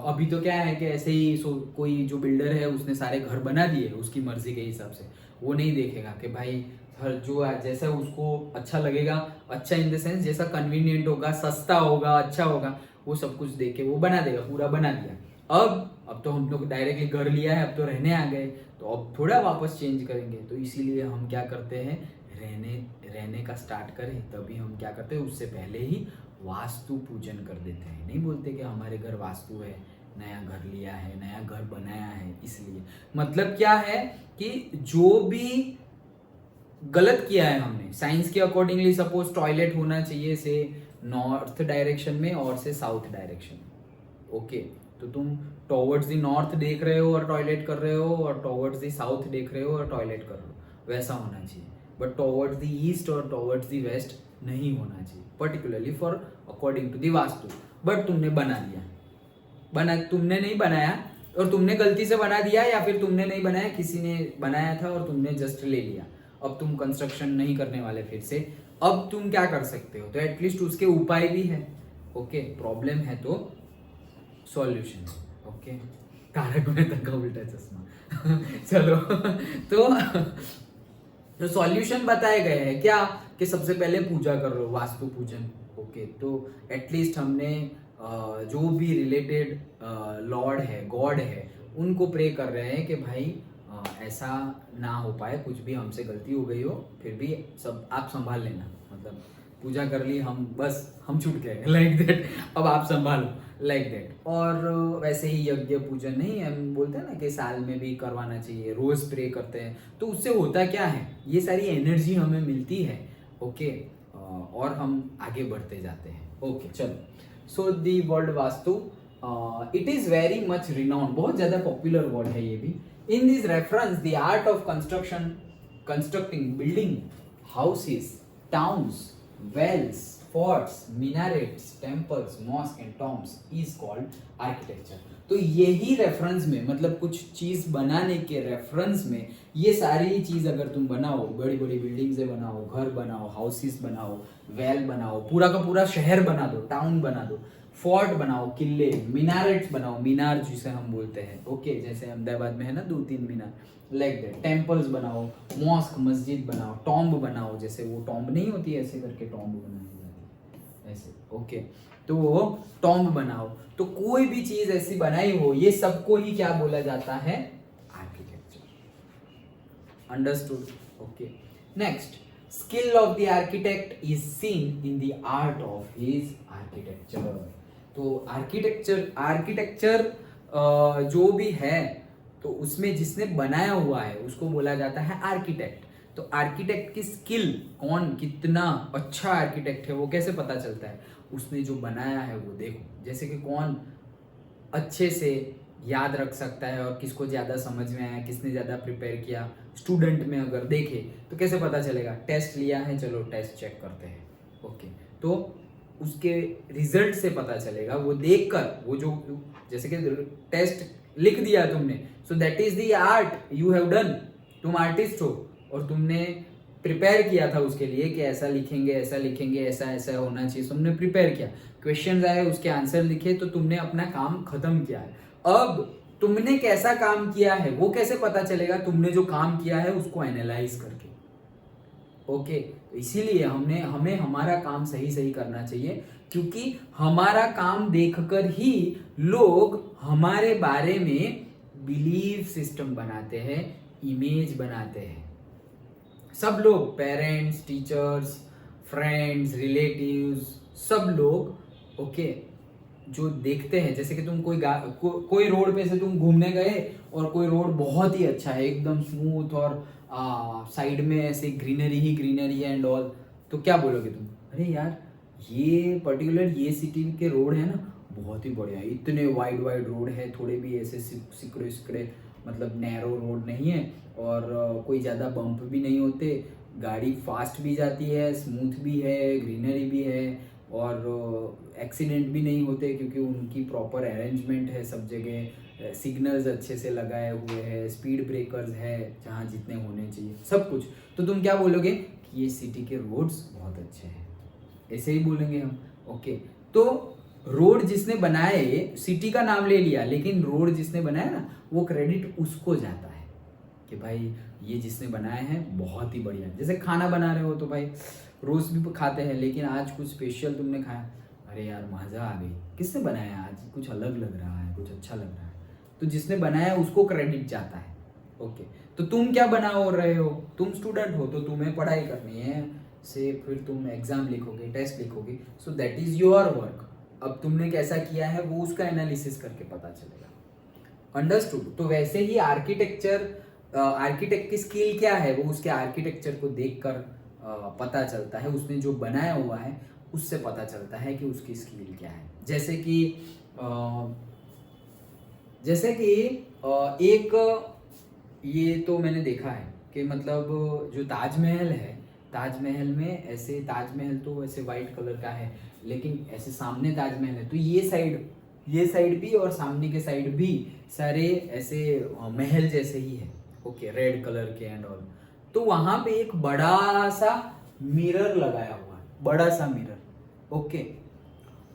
अभी तो क्या है कि ऐसे ही कोई जो बिल्डर है उसने सारे घर बना दिए उसकी मर्जी के हिसाब से, वो नहीं देखेगा कि भाई हर जो जैसा उसको अच्छा लगेगा, अच्छा इन द सेंस जैसा कन्वीनियंट होगा, सस्ता होगा, अच्छा होगा, वो सब कुछ देख के वो बना देगा, पूरा बना दिया। अब तो हम लोग डायरेक्टली घर लिया है, अब तो रहने आ गए, तो अब थोड़ा वापस चेंज करेंगे। तो इसीलिए हम क्या करते हैं, रहने का स्टार्ट करें तभी हम क्या करते हैं, उससे पहले ही वास्तु पूजन कर देते हैं। नहीं बोलते कि हमारे घर वास्तु है, नया घर लिया है, नया घर बनाया है, इसलिए। मतलब क्या है कि जो भी गलत किया है हमने साइंस के अकॉर्डिंगली, सपोज टॉयलेट होना चाहिए से नॉर्थ डायरेक्शन में और से साउथ डायरेक्शन में। ओके तो तुम टॉवर्ड्स द नॉर्थ देख रहे हो और टॉयलेट कर रहे हो, और टॉवर्ड्स द साउथ देख रहे हो और टॉयलेट कर रहे हो, वैसा होना चाहिए। बट टॉवर्ड्स द ईस्ट और टॉवर्ड्स द वेस्ट नहीं होना चाहिए, particularly for according to the Vastu. But तुमने बना दिया, तुमने नहीं बनाया, और तुमने गलती से बना दिया, या फिर तुमने नहीं बनाया, किसी ने बनाया था और तुमने जस्ट ले लिया। अब तुम कंस्ट्रक्शन नहीं करने वाले फिर से। अब तुम क्या कर सकते हो, तो एटलीस्ट उसके उपाय भी है। ओके प्रॉब्लम है तो सॉल्यूशन है। ओके तारक मेहता का उल्टा चश्मा चलो तो सॉल्यूशन बताए गए हैं क्या, कि सबसे पहले पूजा कर लो, वास्तु पूजन। ओके तो एटलीस्ट हमने जो भी रिलेटेड लॉर्ड है, गॉड है, उनको प्रे कर रहे हैं कि भाई ऐसा ना हो पाए, कुछ भी हमसे गलती हो गई हो, फिर भी सब आप संभाल लेना। मतलब पूजा कर ली, हम छूट गए लाइक दैट, अब आप संभालो लाइक दैट। और वैसे ही यज्ञ पूजन नहीं, हम बोलते हैं ना कि साल में भी करवाना चाहिए, रोज प्रे करते हैं, तो उससे होता क्या है, ये सारी एनर्जी हमें मिलती है। ओके और हम आगे बढ़ते जाते हैं। ओके चलो so the world vastu it is very much renowned, बहुत ज्यादा पॉपुलर वर्ड है ये भी। In this reference the art of constructing building, houses, towns, wells, forts, minarets, temples, mosques and tombs is called architecture. तो यही रेफरेंस में, मतलब कुछ चीज बनाने के रेफरेंस में, ये सारी चीज अगर तुम बनाओ, बड़ी बड़ी बिल्डिंग्स बनाओ, घर बनाओ, हाउसेस बनाओ, वेल बनाओ, पूरा का पूरा शहर बना दो, टाउन बना दो, फोर्ट बनाओ, किले, मिनारेट्स बनाओ, मीनार जिसे हम बोलते हैं, ओके, जैसे अहमदाबाद में है ना 2-3 मीनार, लाइक दैट, टेम्पल्स बनाओ, मॉस्क मस्जिद बनाओ, टॉम्ब बनाओ, जैसे वो टॉम्ब नहीं होती ऐसे करके टॉम्ब बनाई जाती है ऐसे, ओके, तो वो टॉम्ब बनाओ। तो कोई भी चीज ऐसी बनाई हो, ये सबको ही क्या बोला जाता है? Architecture. Understood? Okay. Next, skill of the architect is seen in the art of his architecture. तो आर्किटेक्चर जो भी है, तो उसमें जिसने बनाया हुआ है उसको बोला जाता है आर्किटेक्ट। तो आर्किटेक्ट की स्किल, कौन कितना अच्छा आर्किटेक्ट है वो कैसे पता चलता है? उसने जो बनाया है वो देखो, जैसे कि कौन अच्छे से याद रख सकता है और किसको ज़्यादा समझ में आया, किसने ज़्यादा प्रिपेयर किया। स्टूडेंट में अगर देखे तो कैसे पता चलेगा? टेस्ट लिया है, चलो टेस्ट चेक करते हैं, ओके, तो उसके रिजल्ट से पता चलेगा, वो देखकर, वो जो जैसे कि टेस्ट लिख दिया तुमने, सो that is the art you have done. तुम आर्टिस्ट हो और तुमने प्रिपेयर किया था उसके लिए कि ऐसा लिखेंगे, ऐसा लिखेंगे, ऐसा ऐसा होना चाहिए, तुमने प्रिपेयर किया, क्वेश्चंस आए, उसके आंसर लिखे, तो तुमने अपना काम खत्म किया है। अब तुमने कैसा काम किया है वो कैसे पता चलेगा? तुमने जो काम किया है उसको एनालाइज करके, ओके। तो इसीलिए हमें हमारा काम सही सही करना चाहिए, क्योंकि हमारा काम देखकर ही लोग हमारे बारे में बिलीव सिस्टम बनाते हैं, इमेज बनाते हैं। सब लोग, पेरेंट्स, टीचर्स, फ्रेंड्स, रिलेटिव्स, सब लोग, ओके, जो देखते हैं, जैसे कि तुम कोई रोड पे से तुम घूमने गए और कोई रोड बहुत ही अच्छा है, एकदम स्मूथ और साइड में ऐसे ग्रीनरी ही ग्रीनरी है एंड ऑल, तो क्या बोलोगे तुम? अरे यार, ये पर्टिकुलर ये सिटी के रोड है ना, बहुत ही बढ़िया है, इतने वाइड वाइड रोड है, थोड़े भी ऐसे सिकड़े मतलब नैरो रोड नहीं है, और कोई ज़्यादा बम्प भी नहीं होते, गाड़ी फास्ट भी जाती है, स्मूथ भी है, ग्रीनरी भी है, और एक्सीडेंट भी नहीं होते क्योंकि उनकी प्रॉपर अरेंजमेंट है सब जगह, सिग्नल्स अच्छे से लगाए हुए हैं, स्पीड ब्रेकर्स है जहाँ जितने होने चाहिए, सब कुछ। तो तुम क्या बोलोगे कि ये सिटी के रोड्स बहुत अच्छे हैं, ऐसे ही बोलेंगे हम, ओके। तो रोड जिसने बनाए, सिटी का नाम ले लिया, लेकिन रोड जिसने बनाया ना, वो क्रेडिट उसको जाता है कि भाई ये जिसने बनाया है बहुत ही बढ़िया। जैसे खाना बना रहे हो तो भाई रोज भी खाते हैं, लेकिन आज कुछ स्पेशल तुमने खाया, अरे यार मज़ा आ गई, किसने बनाया आज, कुछ अलग लग रहा है, कुछ अच्छा लग रहा है, तो जिसने बनाया उसको क्रेडिट जाता है, ओके। तो तुम क्या बना रहे हो? तुम स्टूडेंट हो तो तुम्हें पढ़ाई करनी है, से फिर तुम एग्जाम लिखोगे, टेस्ट लिखोगे, सो दैट इज योर वर्क। अब तुमने कैसा किया है वो उसका एनालिसिस करके पता चलेगा। अंडरस्टूड? तो वैसे ही आर्किटेक्ट की स्किल क्या है, वो उसके आर्किटेक्चर को देखकर पता चलता है, उसने जो बनाया हुआ है उससे पता चलता है कि उसकी स्किल क्या है। जैसे कि एक ये तो मैंने देखा है कि मतलब जो ताजमहल है, ताजमहल में ऐसे, ताजमहल तो ऐसे वाइट कलर का है, लेकिन ऐसे सामने ताजमहल है, तो ये साइड भी और सामने के साइड भी सारे ऐसे महल जैसे ही है, ओके, रेड कलर के एंड ऑल। तो वहां पे एक बड़ा सा मिरर लगाया हुआ है, बड़ा सा मिरर, ओके।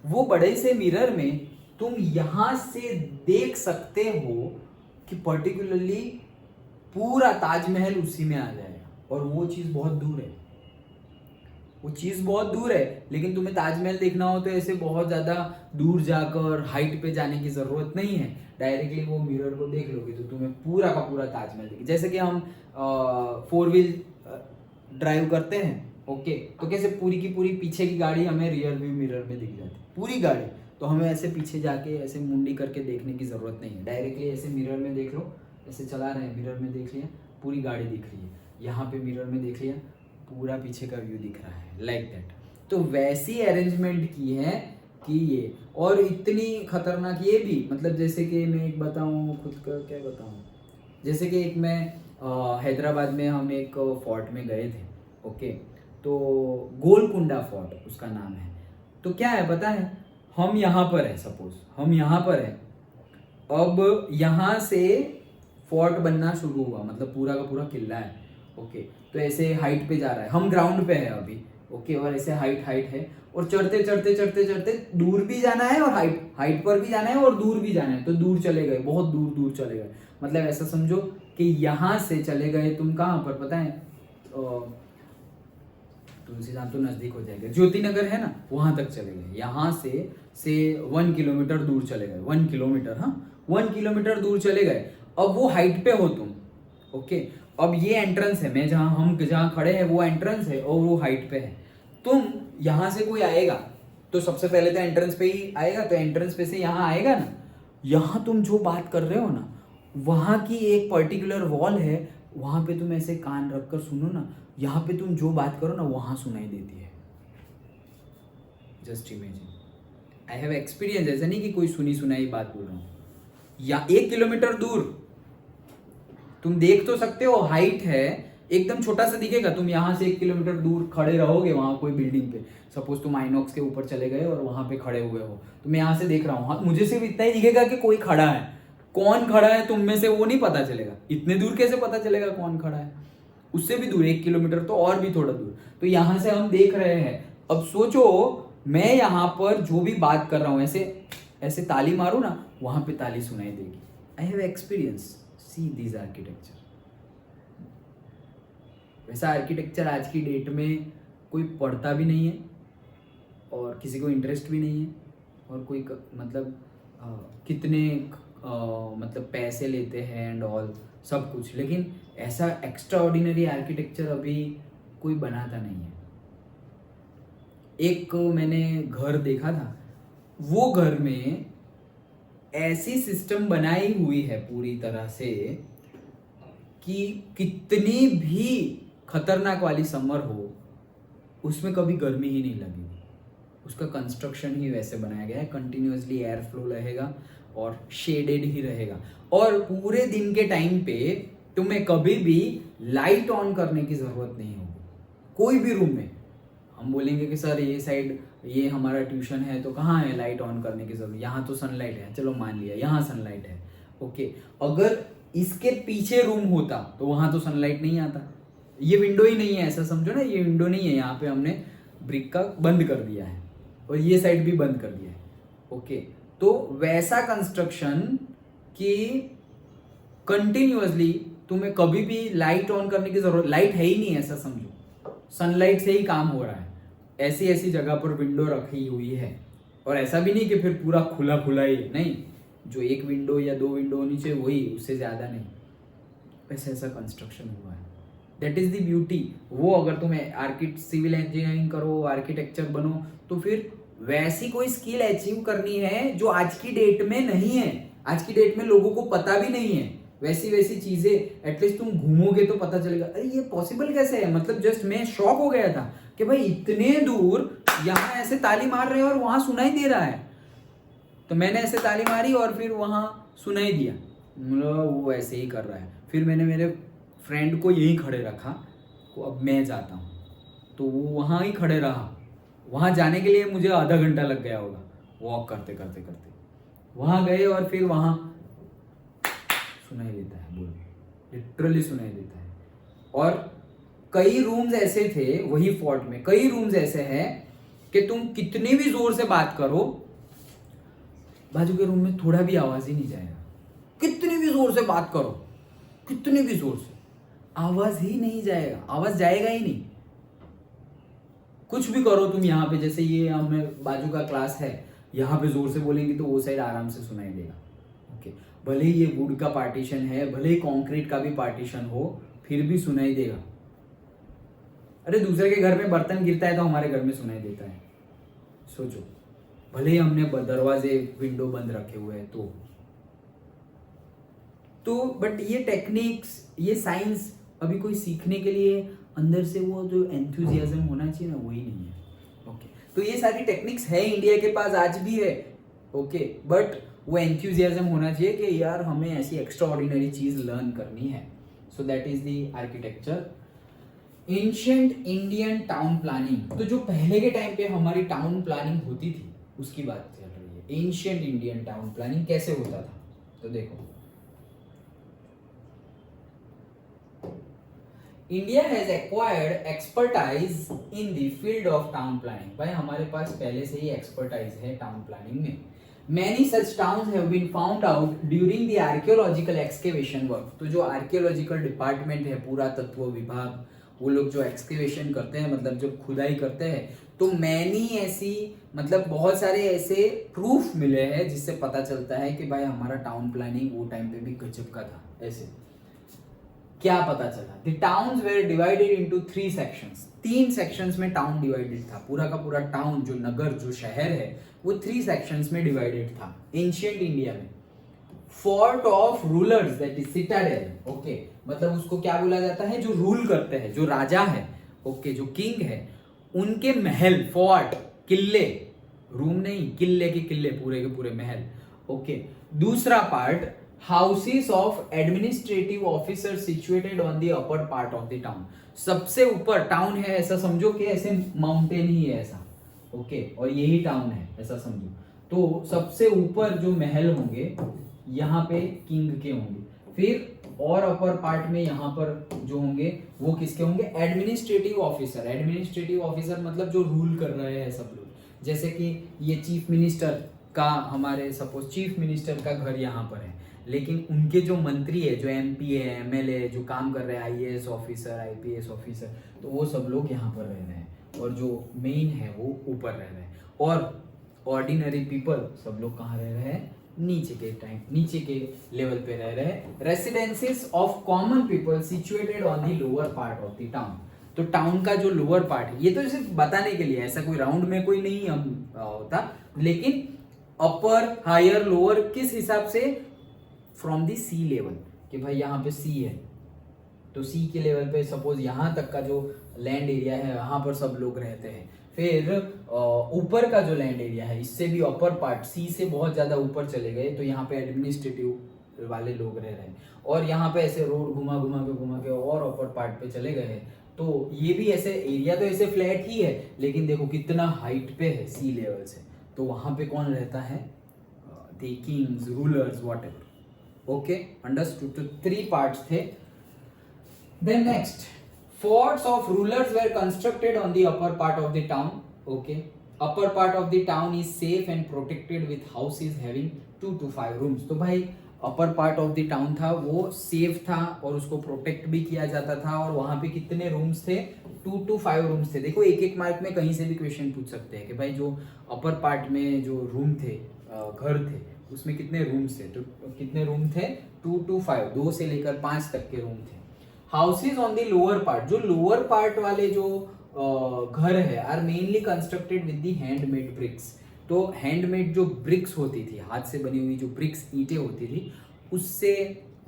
वो बड़े से मिरर में तुम यहां से देख सकते हो कि पर्टिकुलरली पूरा ताजमहल उसी में आ जाएगा, और वो चीज बहुत दूर है, वो चीज बहुत दूर है, लेकिन तुम्हें ताजमहल देखना हो तो ऐसे बहुत ज्यादा दूर जाकर हाइट पे जाने की जरूरत नहीं है, डायरेक्टली वो मिरर को देख लोगे तो तुम्हें पूरा का पूरा ताजमहल दिखे। जैसे कि हम 4 व्हील ड्राइव करते हैं, ओके, तो कैसे पूरी की पूरी पीछे की गाड़ी हमें रियर व्यू मिरर में दिख जाती है, पूरी गाड़ी, तो हमें ऐसे पीछे जाके ऐसे मुंडी करके देखने की जरूरत नहीं है, डायरेक्टली ऐसे मिरर में देख लो, ऐसे चला रहे हैं, मिरर में देख लिया, पूरी गाड़ी दिख रही है, यहाँ पे मिरर में देख लिया, पूरा पीछे का व्यू दिख रहा है, लाइक दैट। तो वैसी अरेंजमेंट की है कि ये, और इतनी खतरनाक ये भी, मतलब जैसे कि मैं एक बताऊँ, खुद का क्या बताऊँ, जैसे कि एक मैं हैदराबाद में हम एक फोर्ट में गए थे, ओके, तो गोलकुंडा फोर्ट उसका नाम है। तो क्या है पता है, हम यहाँ पर है, सपोज हम यहाँ पर है, अब यहाँ से फोर्ट बनना शुरू हुआ, मतलब पूरा का पूरा किला है। ओके, तो ऐसे हाइट पे जा रहा है, हम ग्राउंड पे है अभी। ओके, और ऐसे हाइट है, और चढ़ते चढ़ते चढ़ते चढ़ते दूर भी जाना है, और हाइट पर भी जाना है, और दूर भी जाना है। तो दूर चले गए, बहुत दूर दूर चले गए। मतलब ऐसा समझो कि यहाँ से चले गए तुम कहाँ पर पता है, तुलसीधाम तो नजदीक हो जाएगा, ज्योति नगर है ना, वहां तक चले गए। यहाँ से 1 किलोमीटर दूर चले गए, 1 किलोमीटर, हाँ 1 किलोमीटर दूर चले गए। अब वो हाइट पे हो तुम। ओके, अब ये एंट्रेंस है, मैं हम जहाँ खड़े हैं वो एंट्रेंस है, और वो हाइट पे है। तुम यहाँ से कोई आएगा तो सबसे पहले तो एंट्रेंस पे ही आएगा, तो एंट्रेंस पे से यहाँ आएगा ना, यहाँ तुम जो बात कर रहे हो ना, वहाँ की एक पर्टिकुलर वॉल है, वहाँ पे तुम ऐसे कान रखकर सुनो ना, यहाँ पे तुम जो बात करो ना वहाँ सुनाई देती है। Just imagine, I have experience, ऐसा नहीं कि कोई सुनी सुनाई बात बोल रहा हूँ। या 1 किलोमीटर दूर तुम देख तो सकते हो, हाइट है, एकदम छोटा सा दिखेगा। तुम यहाँ से 1 किलोमीटर दूर खड़े रहोगे वहां कोई बिल्डिंग पे, सपोज तुम आइनॉक्स के ऊपर चले गए और वहां पे खड़े हुए हो, तो मैं यहाँ से देख रहा हूँ, मुझे सिर्फ इतना ही दिखेगा कि कोई खड़ा है। कौन खड़ा है तुम में से वो नहीं पता चलेगा। इतने दूर कैसे पता चलेगा कौन खड़ा है? उससे भी दूर 1 किलोमीटर तो और भी थोड़ा दूर। तो यहाँ से हम देख रहे हैं। अब सोचो, मैं यहाँ पर जो भी बात कर रहा हूँ, ऐसे ऐसे ताली मारू ना, वहां पे ताली सुनाई देगी। I have experience, see this architecture. वैसा आर्किटेक्चर आज की डेट में कोई पढ़ता भी नहीं है, और किसी को इंटरेस्ट भी नहीं है, और कोई मतलब कितने मतलब पैसे लेते हैं एंड ऑल सब कुछ, लेकिन ऐसा एक्स्ट्रा ऑर्डिनरी आर्किटेक्चर अभी कोई बनाता नहीं है। एक मैंने घर देखा था, वो घर में ऐसी सिस्टम बनाई हुई है पूरी तरह से कि कितनी भी खतरनाक वाली समर हो, उसमें कभी गर्मी ही नहीं लगेगी। उसका कंस्ट्रक्शन ही वैसे बनाया गया है, कंटिन्यूअसली एयर फ्लो रहेगा और शेडेड ही रहेगा, और पूरे दिन के टाइम पे तुम्हें कभी भी लाइट ऑन करने की जरूरत नहीं होगी कोई भी रूम में। हम बोलेंगे कि सर ये साइड, ये हमारा ट्यूशन है तो कहाँ है लाइट ऑन करने की जरूरत, यहाँ तो सनलाइट है, चलो मान लिया यहाँ सनलाइट है। ओके, अगर इसके पीछे रूम होता तो वहां तो सनलाइट नहीं आता। ये विंडो ही नहीं है, ऐसा समझो ना, ये विंडो नहीं है, यहाँ पे हमने ब्रिक का बंद कर दिया है, और ये साइड भी बंद कर दिया है। ओके, तो वैसा कंस्ट्रक्शन कि कंटिन्यूअसली तुम्हें कभी भी लाइट ऑन करने की जरूरत, लाइट है ही नहीं, ऐसा समझो, सनलाइट से ही काम हो रहा है। ऐसी ऐसी जगह पर विंडो रखी हुई है, और ऐसा भी नहीं कि फिर पूरा खुला खुला ही नहीं, जो 1 विंडो या 2 विंडो होनी चाहिए वही, उससे ज्यादा नहीं, वैसे ऐसा कंस्ट्रक्शन हुआ है। That is the beauty. वो अगर तुम सिविल इंजीनियरिंग करो, आर्किटेक्चर बनो, तो फिर वैसी कोई स्किल अचीव करनी है जो आज की डेट में नहीं है, आज की डेट में लोगों को पता भी नहीं है। वैसी वैसी चीजें एटलीस्ट तुम घूमोगे तो पता चलेगा, अरे ये पॉसिबल कैसे है। मतलब जस्ट मैं शॉक हो गया था कि भाई इतने दूर यहाँ ऐसे ताली मार रहे हैं और वहां सुनाई दे रहा है। तो मैंने ऐसे ताली मारी और फिर वहां सुनाई दिया, वो ऐसे ही कर रहा है। फिर मैंने मेरे फ्रेंड को यहीं खड़े रखा, तो अब मैं जाता हूँ, तो वो वहाँ ही खड़े रहा। वहाँ जाने के लिए मुझे आधा घंटा लग गया होगा, वॉक करते करते करते वहाँ गए, और फिर वहाँ सुनाई देता है, बोलो लिटरली सुनाई देता है। और कई रूम्स ऐसे थे वही फोर्ट में, कई रूम्स ऐसे हैं कि तुम कितनी भी जोर से बात करो, बाजू के रूम में थोड़ा भी आवाज ही नहीं जाएगा। कितनी भी जोर से बात करो, कितनी भी जोर से, आवाज ही नहीं जाएगा, आवाज जाएगा ही नहीं। कुछ भी करो तुम यहाँ पे, जैसे ये हमें बाजू का क्लास है, यहाँ पे जोर से बोलेंगे तो वो साइड आराम से सुनाई देगा। ओके, भले ही ये वुड का पार्टीशन है, भले ही कंक्रीट का भी पार्टीशन हो, फिर भी सुनाई देगा। अरे दूसरे के घर में बर्तन गिरता है तो हमारे घर में सुनाई देता है, सोचो, भले ही हमने दरवाजे विंडो बंद रखे हुए हैं तो बट ये टेक्निक्स, ये साइंस अभी कोई सीखने के लिए अंदर से वो जो एंथुजियाज्म होना चाहिए ना, वही नहीं है। ओके, तो ये सारी टेक्निक्स है इंडिया के पास आज भी है। ओके, बट वो एंथुजियाज्म होना चाहिए कि यार हमें ऐसी एक्स्ट्रा ऑर्डिनरी चीज लर्न करनी है। सो that is the architecture ancient Indian town planning, तो जो पहले के टाइम पे हमारी टाउन प्लानिंग होती थी उसकी बात चल रही है। एंशिएंट इंडियन टाउन प्लानिंग कैसे होता था, तो देखो India has acquired expertise in the field of town planning. भाई हमारे पास पहले से ही एक्सपर्टाइज है टाउन प्लानिंग में। Many such towns have been found out during the archaeological excavation work। तो जो आर्कियोलॉजिकल डिपार्टमेंट है, पुरातत्व विभाग, वो लोग जो एक्सकेवेशन करते हैं, मतलब जो खुदाई करते हैं, तो मैनी ऐसी मतलब बहुत सारे ऐसे प्रूफ मिले हैं जिससे पता चलता है कि भाई हमारा टाउन प्लानिंग वो टाइम पे भी गजब का था। ऐसे क्या पता चला, the towns were divided into 3 sections. 3 sections में टाउन डिवाइडेड था। पूरा का पूरा टाउन, जो नगर, जो शहर है, वो 3 सेक्शंस में डिवाइडेड था एंशिएंट इंडिया में। Fort of rulers, that is Citadel. Okay, मतलब उसको क्या बोला जाता है, जो रूल करते हैं, जो राजा है, ओके, जो किंग है, उनके महल, फोर्ट, किले, रूम नहीं, किले के किले, पूरे के पूरे महल। ओके, दूसरा part houses of administrative officer situated on the upper part of the town. सबसे ऊपर टाउन है ऐसा समझो कि ऐसे माउंटेन ही है ऐसा, ओके, और यही टाउन है ऐसा समझो। तो सबसे ऊपर जो महल होंगे यहाँ पे किंग के होंगे, फिर और अपर पार्ट में यहाँ पर जो होंगे वो किसके होंगे, एडमिनिस्ट्रेटिव ऑफिसर। एडमिनिस्ट्रेटिव ऑफिसर मतलब जो रूल कर रहे हैं सब लोग, जैसे कि ये चीफ मिनिस्टर का, हमारे सपोज चीफ मिनिस्टर का घर यहाँ पर है, लेकिन उनके जो मंत्री है, जो एमपी है, एमएलए, जो काम कर रहे हैं, आईएएस ऑफिसर, आईपीएस ऑफिसर, तो वो सब लोग यहाँ पर रह रहे हैं, और जो मेन है वो ऊपर रह रहे हैं, और ऑर्डिनरी पीपल सब लोग कहाँ रह रहे हैं, नीचे के लेवल पे रह रहे हैं। Residencies of common people situated on the lower part of the town. तो टाउन का जो लोअर पार्ट है, ये तो सिर्फ बताने के लिए, ऐसा कोई राउंड में कोई नहीं हम होता, लेकिन अपर, हायर, लोअर किस हिसाब से, फ्रॉम दी सी लेवल, कि भाई यहाँ पे सी है, तो सी के लेवल पे सपोज यहाँ तक का जो लैंड एरिया है, यहाँ पर सब लोग रहते हैं। फिर ऊपर का जो लैंड एरिया है, इससे भी अपर पार्ट, सी से बहुत ज्यादा ऊपर चले गए, तो यहाँ पे एडमिनिस्ट्रेटिव वाले लोग रह रहे हैं, और यहाँ पे ऐसे रोड घुमा के और अपर पार्ट पे चले गए हैं। तो ये भी ऐसे एरिया तो ऐसे फ्लैट ही है, लेकिन देखो कितना हाइट पे है सी लेवल से, तो वहां पे कौन रहता है, the kings, rulers, whatever. Okay, understood. तो 3 पार्ट्स थे। Then next, forts of rulers were constructed on the upper part of the town. Okay, upper part of the town is safe and protected with houses having 2 to 5 rooms. तो भाई upper part of the town था वो सेफ था और उसको प्रोटेक्ट भी किया जाता था, और वहां पे कितने रूम्स थे, 2 to 5 रूम्स थे। देखो एक मार्क में कहीं से भी क्वेश्चन पूछ सकते हैं कि भाई जो अपर पार्ट में जो रूम थे, घर थे, उसमें कितने रूम्स थे, तो कितने रूम थे, 2 to 5, 2 से लेकर 5 तक के रूम थे। Houses on the lower part, जो लोअर पार्ट वाले जो घर है, are mainly constructed with the handmade bricks. तो हैंडमेड जो ब्रिक्स होती थी, हाथ से बनी हुई जो ब्रिक्स, ईंटें होती थी, उससे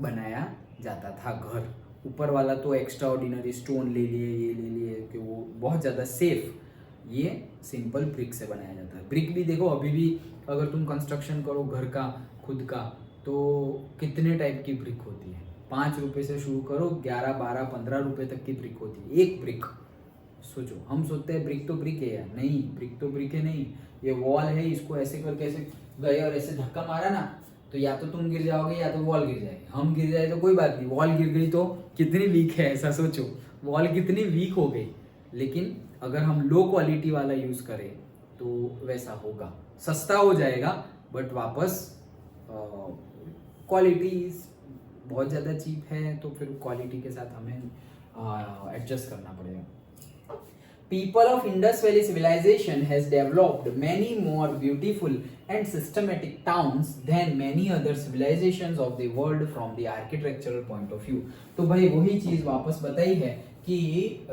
बनाया जाता था घर। ऊपर वाला तो एक्स्ट्रा ऑर्डिनरी स्टोन ले लिए, ये ले लिए, कि वो बहुत ज़्यादा सेफ, ये सिंपल ब्रिक से बनाया जाता है। ब्रिक भी देखो अभी भी अगर तुम कंस्ट्रक्शन करो घर का खुद का, तो कितने टाइप की ब्रिक होती है, 5 रुपए से शुरू करो, 11, 12, 15 रुपए तक की ब्रिक होती है, एक ब्रिक। सोचो, हम सोचते हैं ब्रिक तो ब्रिक है यार, नहीं, ब्रिक तो ब्रिक है नहीं, ये वॉल है, इसको ऐसे करके ऐसे गए और ऐसे धक्का मारा ना, तो या तो तुम गिर जाओगे या तो वॉल गिर जाएगी। हम गिर जाए तो कोई बात नहीं, वॉल गिर गई तो कितनी वीक है, ऐसा सोचो, वॉल कितनी वीक हो गई। लेकिन अगर हम लो क्वालिटी वाला यूज करें तो वैसा होगा, सस्ता हो जाएगा, बट वापस क्वालिटी बहुत ज़्यादा चीप है, तो फिर क्वालिटी के साथ हमें एडजस्ट करना पड़ेगा। People of Indus Valley civilization has developed many more beautiful and systematic towns than many other civilizations of the world from the architectural point of view। तो भाई वही चीज वापस बताई है कि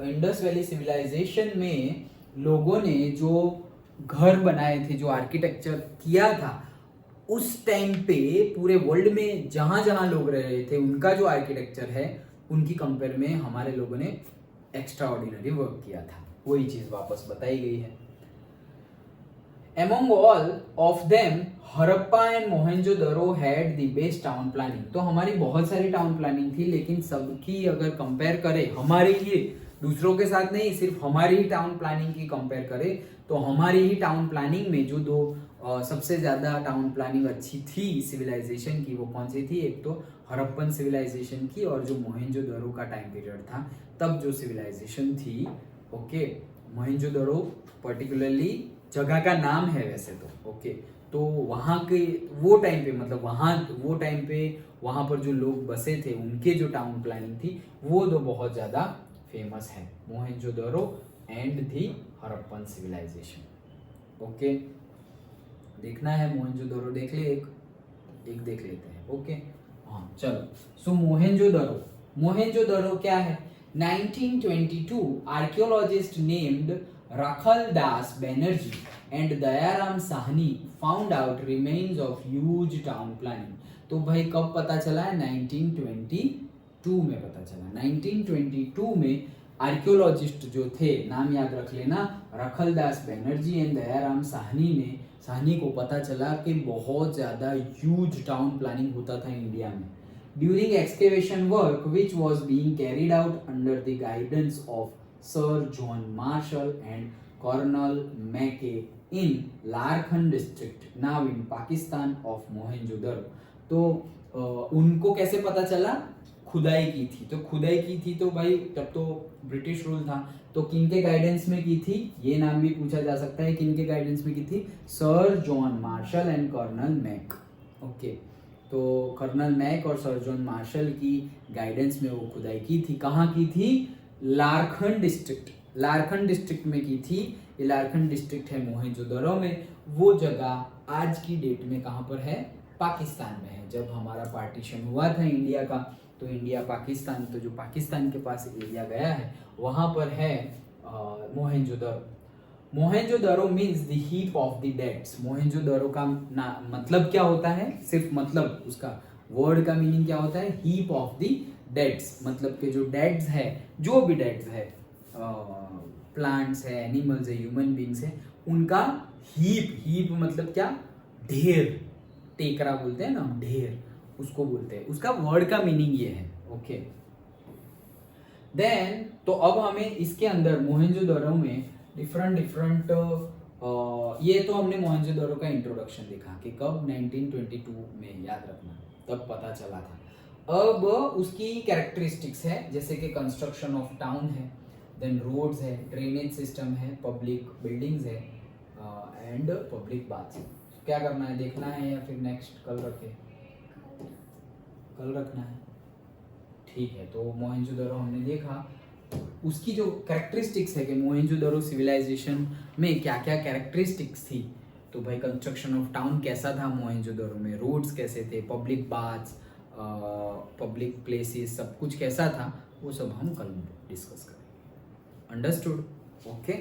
इंडस वैली सिविलाइजेशन में लोगों ने जो घर बनाए थे, जो आर्किटेक्चर किया था, उस टाइम पे पूरे वर्ल्ड में जहां जहां लोग रह रहे थे, उनका जो आर्किटेक्चर है, उनकी कंपेयर में हमारे लोगों ने एक्स्ट्रा ऑर्डिनरी वर्क किया था। वही चीज वापस बताई गई है। Among all of them, Harappa and Mohenjodaro had the best town planning. तो हमारी बहुत सारी टाउन प्लानिंग थी, लेकिन सबकी अगर कंपेयर करें हमारे लिए, दूसरों के साथ नहीं, सिर्फ हमारी ही टाउन प्लानिंग की कंपेयर करें तो हमारी ही टाउन प्लानिंग में जो दो सबसे ज्यादा टाउन प्लानिंग अच्छी थी सिविलाइजेशन की, वो कौन सी थी? एक तो हड़प्पन सिविलाइजेशन की, और जो मोहेंजोदड़ो का टाइम पीरियड था तब जो सिविलाइजेशन थी। ओके, मोहेंजोदड़ो पर्टिकुलरली जगह का नाम है वैसे तो। ओके, तो वहाँ के वो टाइम पे, मतलब वो टाइम पे वहाँ पर जो लोग बसे थे उनके जो टाउन प्लानिंग थी वो तो बहुत ज़्यादा फेमस है, Mohenjodaro and the Harappan civilization. Okay, देखना है मोहेंजोदड़ो, देख ले, एक देख लेते हैं। ओके, हाँ चलो। सो मोहेंजोदड़ो क्या है? 1922 archaeologist named Rakhaldas Banerjee and Dayaram Sahni found out remains of huge town planning. तो भाई कब पता चला है? 1922 में पता चला। 1922 में आर्कियोलॉजिस्ट जो थे, नाम याद रख लेना, रखलदास बैनर्जी एंड दयाराम साहनी को पता चला कि बहुत ज़्यादा ह्यूज टाउन प्लानिंग होता था इंडिया में। During excavation work which was being carried out under the guidance of sir John Marshall and colonel Mackay in Larkana district now in Pakistan of Mohenjodaro. तो उनको कैसे पता चला? खुदाई की थी। तो खुदाई की थी तो भाई तब तो ब्रिटिश रूल था, तो किन के गाइडेंस में की थी? ये नाम भी पूछा जा सकता है, किन के गाइडेंस में की थी? Sir John Marshall and Colonel Mac. Okay, तो कर्नल मैक और सर जॉन मार्शल की गाइडेंस में वो खुदाई की थी। कहाँ की थी? लारखंड डिस्ट्रिक्ट में की थी। ये लारखंड डिस्ट्रिक्ट है मोहेंजोदड़ो में। वो जगह आज की डेट में कहाँ पर है? पाकिस्तान में है। जब हमारा पार्टीशन हुआ था इंडिया का, तो इंडिया पाकिस्तान, तो जो पाकिस्तान के पास एरिया गया है वहाँ पर है Mohenjodaro means the heap of the deads. Mohenjodaro का मतलब क्या होता है? सिर्फ मतलब उसका वर्ड का मीनिंग क्या होता है? हीप ऑफ द डेड्स, मतलब कि जो डेड्स है, जो भी डेड्स है, प्लांट्स है, एनिमल्स है, ह्यूमन बींग्स है, उनका हीप मतलब क्या? ढेर, टेकरा बोलते हैं ना, ढेर उसको बोलते हैं। उसका वर्ड का मीनिंग ये है। ओके, देन तो अब हमें इसके अंदर मोहेंजोदड़ो में डिफरेंट ये तो हमने मोहेंजोदड़ो का इंट्रोडक्शन देखा कि कब 1922 में, याद रखना, तब पता चला था। अब उसकी कैरेक्टरिस्टिक्स है, जैसे कि कंस्ट्रक्शन ऑफ टाउन है, देन रोड्स है, ड्रेनेज सिस्टम है, पब्लिक बिल्डिंग्स है एंड पब्लिक बाथ्स है। क्या करना है? देखना है या फिर नेक्स्ट कल रखे? कल रखना है, ठीक है। तो मोहेंजोदड़ो हमने देखा, उसकी जो कैरेक्टरिस्टिक्स है कि मोहेंजोदड़ो सिविलाइजेशन में क्या क्या कैरेक्टरिस्टिक्स थी। तो भाई कंस्ट्रक्शन ऑफ टाउन कैसा था मोहेंजोदड़ो में, रोड्स कैसे थे, पब्लिक बाथ्स, पब्लिक प्लेसेस, सब कुछ कैसा था, वो सब हम कल डिस्कस करें। अंडरस्टूड? ओके।